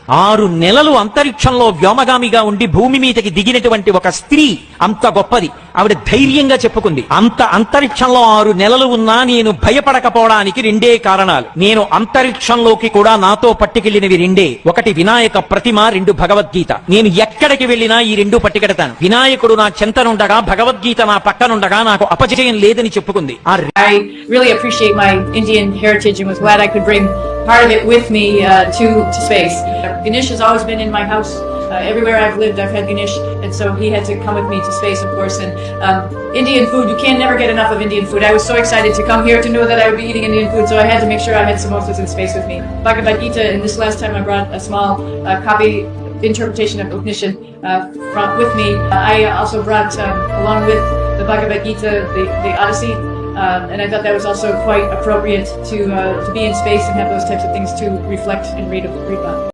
6 నెలలు అంతరిక్షంలో వ్యోమగామిగా ఉండి భూమి మీదకి దిగినటువంటి ఒక స్త్రీ అంత గొప్పది. ఆవిడ ధైర్యంగా చెప్పుకుంది, అంత అంతరిక్షంలో 6 నెలలు ఉన్నా నేను భయపడకపోవడానికి 2 కారణాలు. నేను అంతరిక్షంలోకి కూడా నాతో పట్టుకెళ్లినవి 2. ఒకటి వినాయక ప్రతిమ, 2 భగవద్గీత. నేను ఎక్కడికి వెళ్ళినా ఈ 2 పట్టుకెడతాను. వినాయకుడు నా చెంతనుండగా, భగవద్గీత నా పక్కనుండగా నాకు అపజయం లేదని చెప్పుకుంది. I really appreciate my Indian heritage and was glad I could bring part of it with me to space. Ganesh has always been in my house. Everywhere I've lived, I've had Ganesh, and so he had to come with me to space, of course. And Indian food, you can never get enough of Indian food. I was so excited to come here to know that I would be eating Indian food, so I had to make sure I had samosas in space with me. Bhagavad Gita, and this last time I brought a small copy interpretation of Upanishad with me. I also brought, along with the Bhagavad Gita, the Odyssey. And I thought that was also quite appropriate to be in space and have those types of things to reflect and read about.